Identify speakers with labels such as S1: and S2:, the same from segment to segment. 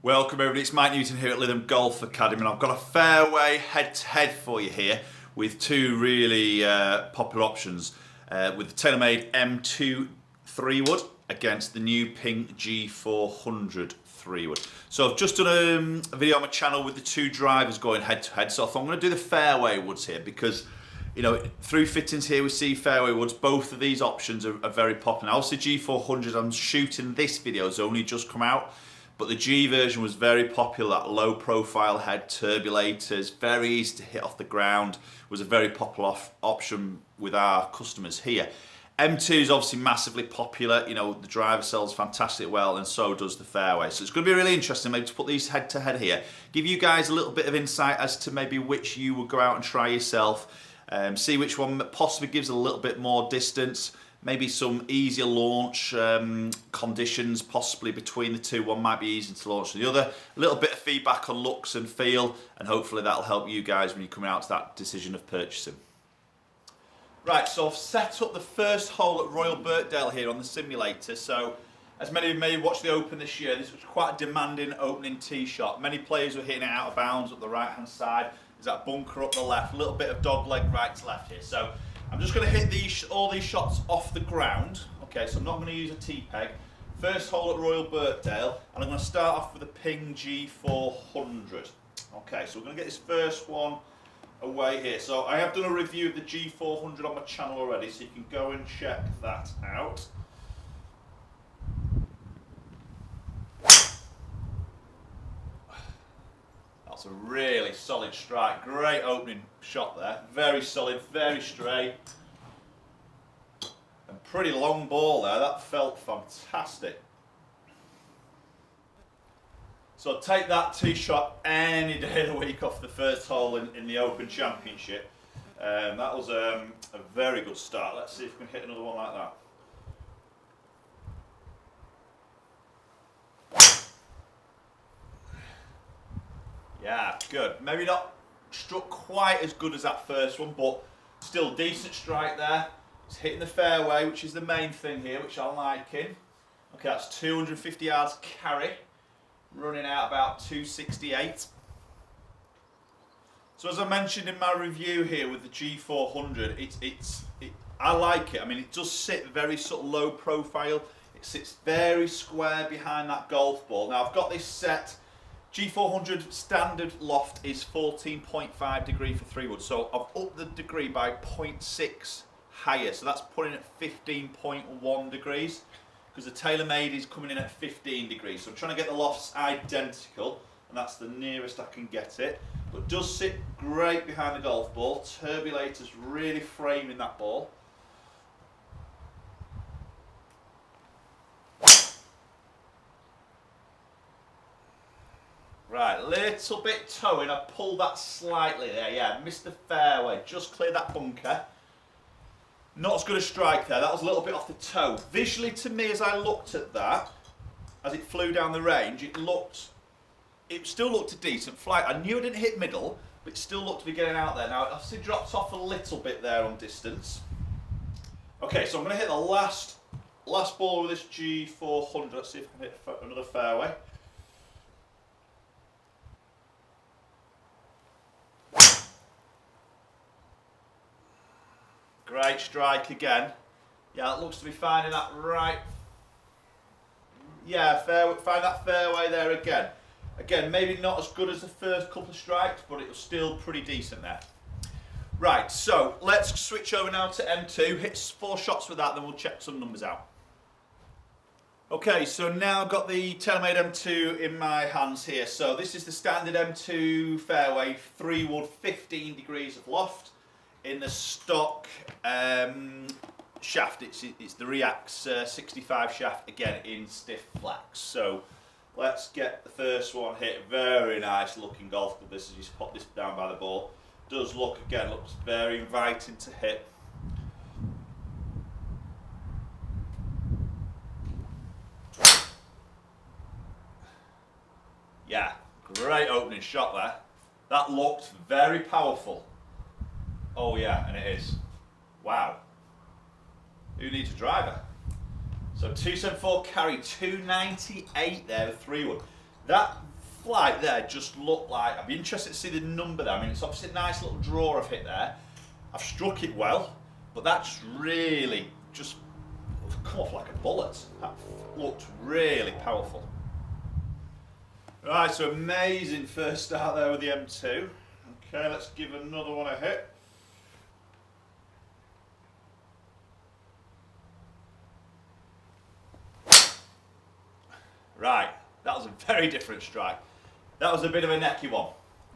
S1: Welcome everybody, it's Mike Newton here at Lytham Golf Academy, and I've got a fairway head-to-head for you here with two really popular options with the TaylorMade M2 3-wood against the new pink G400 3-wood. So I've just done a video on my channel with the two drivers going head-to-head, so I thought I'm going to do the fairway woods here because, you know, through fittings here we see fairway woods. Both of these options are very popular. Now, obviously G400, I'm shooting this video, has only just come out. But the G version was very popular, that low profile head, turbulators, very easy to hit off the ground, was a very popular option with our customers here. M2 is obviously massively popular, you know, the driver sells fantastic well, and so does the fairway. So it's going to be really interesting maybe to put these head to head here, give you guys a little bit of insight as to maybe which you would go out and try yourself, see which one possibly gives a little bit more distance. Maybe some easier launch conditions possibly between the two. One might be easier to launch than the other. A little bit of feedback on looks and feel, and hopefully that'll help you guys when you're coming out to that decision of purchasing. Right, so I've set up the first hole at Royal Birkdale here on the simulator. So as many of you may have watched the Open this year, this was quite a demanding opening tee shot. Many players were hitting it out of bounds up the right hand side. There's that bunker up the left, a little bit of dog leg right to left here. So I'm just going to hit all these shots off the ground. Okay, so I'm not going to use a tee-peg. First hole at Royal Birkdale, and I'm going to start off with a ping G400. Okay, so we're going to get this first one away here. So I have done a review of the G400 on my channel already, so you can go and check that out. That's a really solid strike. Great opening shot there. Very solid, very straight. And pretty long ball there. That felt fantastic. So take that tee shot any day of the week off the first hole in the Open Championship. That was a very good start. Let's see if we can hit another one like that. Yeah, good. Maybe not struck quite as good as that first one, but still decent strike there. It's hitting the fairway, which is the main thing here, which I'm liking. Okay, that's 250 yards carry, running out about 268. So as I mentioned in my review here with the G400, I like it. I mean, it does sit very sort of low profile. It sits very square behind that golf ball. Now I've got this set. G400 standard loft is 14.5 degree for 3-wood, so I've upped the degree by 0.6 higher, so that's putting it at 15.1 degrees, because the TaylorMade is coming in at 15 degrees, so I'm trying to get the lofts identical, and that's the nearest I can get it, but it does sit great behind the golf ball. Turbulators really framing that ball. Right, little bit towing, I pulled that slightly there, yeah, missed the fairway, just cleared that bunker. Not as good a strike there, that was a little bit off the toe. Visually to me as I looked at that, as it flew down the range, it still looked a decent flight. I knew I didn't hit middle, but it still looked to be getting out there. Now, I've seen it drops off a little bit there on distance. Okay, so I'm going to hit the last ball with this G400, let's see if I can hit another fairway. Great strike again. Yeah, it looks to be finding that right. Yeah, find that fairway there again. Again, maybe not as good as the first couple of strikes, but it was still pretty decent there. Right, so let's switch over now to M2. Hit 4 shots with that, then we'll check some numbers out. Okay, so now I've got the TaylorMade M2 in my hands here. So this is the standard M2 fairway, 3-wood, 15 degrees of loft. In the stock shaft, it's the React 65 shaft, again in stiff flax. So let's get the first one hit. Very nice looking golf club this, as you just pop this down by the ball. Does look, again, looks very inviting to hit. Yeah, great opening shot there. That looked very powerful. Oh yeah, and it is. Wow. Who needs a driver? So 274 carry, 298 there with 3-wood. That flight there just looked like, I'd be interested to see the number there. I mean, it's obviously a nice little draw I've hit there. I've struck it well, but that just really just come off like a bullet. That looked really powerful. Right, so amazing first start there with the M2. Okay, let's give another one a hit. Right, that was a very different strike. That was a bit of a necky one.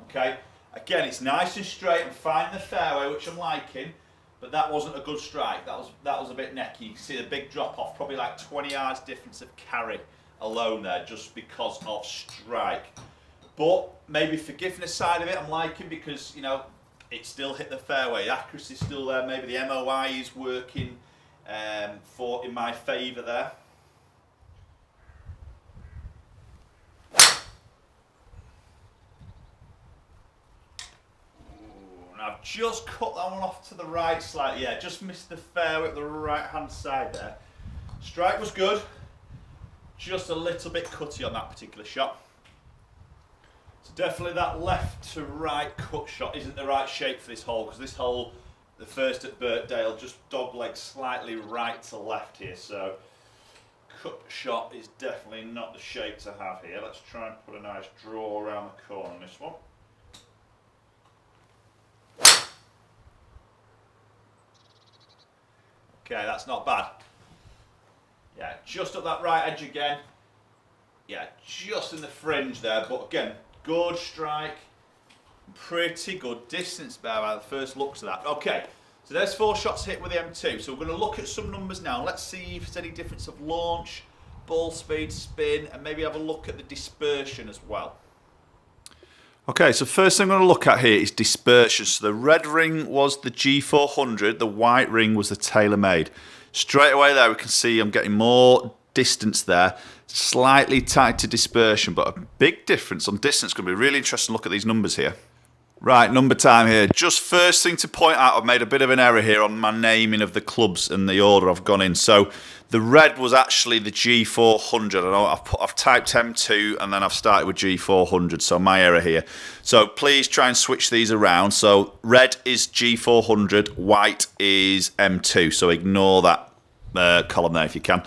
S1: Okay, again, it's nice and straight and finding the fairway, which I'm liking, but that wasn't a good strike. That was a bit necky. You can see the big drop off, probably like 20 yards difference of carry alone there, just because of strike. But maybe forgiveness side of it, I'm liking, because you know it still hit the fairway. The accuracy's still there. Maybe the MOI is working in my favour there. I've just cut that one off to the right slightly. Yeah, just missed the fairway at the right hand side there. Strike was good, just a little bit cutty on that particular shot. So definitely that left to right cut shot isn't the right shape for this hole, because this hole, the first at Birkdale, just dogleg slightly right to left here. So cut shot is definitely not the shape to have here. Let's try and put a nice draw around the corner on this one. Okay, that's not bad. Yeah, just up that right edge again. Yeah, just in the fringe there, but again, good strike. Pretty good distance there by the first looks of that. Okay, so there's 4 shots hit with the M2. So we're going to look at some numbers now. Let's see if there's any difference of launch, ball speed, spin, and maybe have a look at the dispersion as well. Okay, so first thing I'm going to look at here is dispersion. So the red ring was the G400, the white ring was the TaylorMade. Straight away there we can see I'm getting more distance there, slightly tighter dispersion, but a big difference on distance. It's going to be really interesting to look at these numbers here. Right, number time here. Just first thing to point out, I've made a bit of an error here on my naming of the clubs and the order I've gone in. So the red was actually the G400. I know I've typed M2 and then I've started with G400, so my error here. So please try and switch these around. So red is G400, white is M2. So ignore that column there if you can.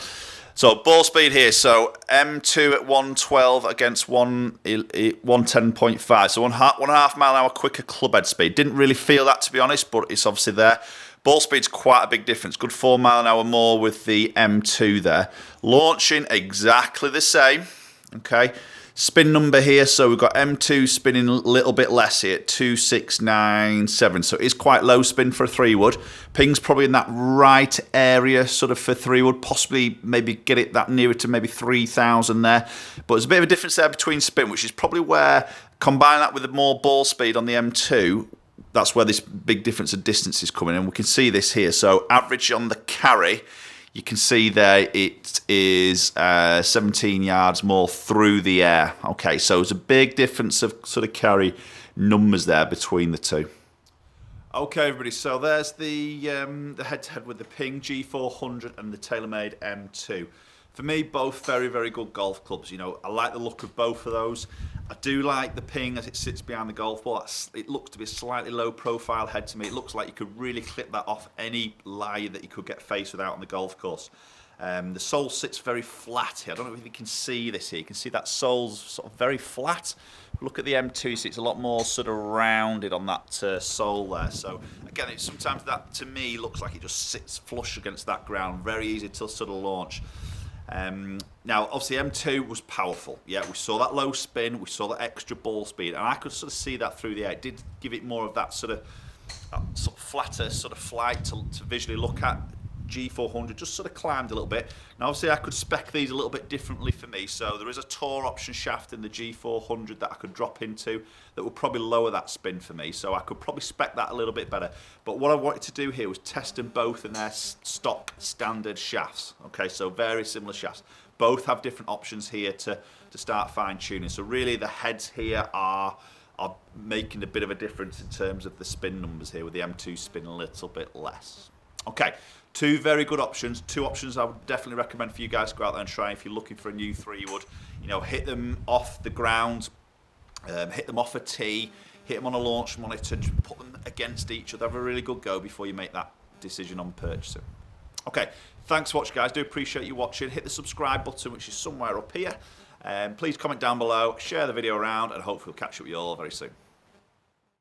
S1: So ball speed here, so M2 at 112 against 110.5, so 1.5 mile an hour quicker club head speed. Didn't really feel that, to be honest, but it's obviously there. Ball speed's quite a big difference, good 4 mile an hour more with the M2 there. Launching exactly the same, okay. Spin number here, so we've got M2 spinning a little bit less here, 2697. So it is quite low spin for a 3-wood. Ping's probably in that right area, sort of for 3-wood. Possibly maybe get it that nearer to maybe 3000 there. But there's a bit of a difference there between spin, which is probably where, combine that with the more ball speed on the M2, that's where this big difference of distance is coming in. We can see this here. So average on the carry, you can see there it is 17 yards more through the air. Okay, so it's a big difference of sort of carry numbers there between the two. Okay, everybody, so there's the head-to-head with the Ping G400 and the TaylorMade M2. For me, both very, very good golf clubs. You know, I like the look of both of those. I do like the Ping as it sits behind the golf ball. It looks to be a slightly low-profile head to me. It looks like you could really clip that off any lie that you could get faced with out on the golf course. The sole sits very flat here. I don't know if you can see this here. You can see that sole's sort of very flat. Look at the M2, you see it's a lot more sort of rounded on that sole there. So again, sometimes that to me looks like it just sits flush against that ground. Very easy to sort of launch. Now, obviously, M2 was powerful. Yeah, we saw that low spin, we saw that extra ball speed, and I could sort of see that through the air. It did give it more of that sort of flatter sort of flight to visually look at. G400 just sort of climbed a little bit. Now, obviously, I could spec these a little bit differently for me. So there is a tour option shaft in the G400 that I could drop into that would probably lower that spin for me. So I could probably spec that a little bit better. But what I wanted to do here was test them both in their stock standard shafts. Okay, so very similar shafts. Both have different options here to start fine tuning. So really, the heads here are making a bit of a difference in terms of the spin numbers here, with the M2 spin a little bit less. Okay. Two very good options. Two options I would definitely recommend for you guys to go out there and try if you're looking for a new 3-wood. You know, hit them off the ground, hit them off a tee, hit them on a launch monitor, just put them against each other, have a really good go before you make that decision on purchasing. Okay, thanks for watching, guys. Do appreciate you watching. Hit the subscribe button, which is somewhere up here. Please comment down below, share the video around, and hopefully we'll catch up with you all very soon.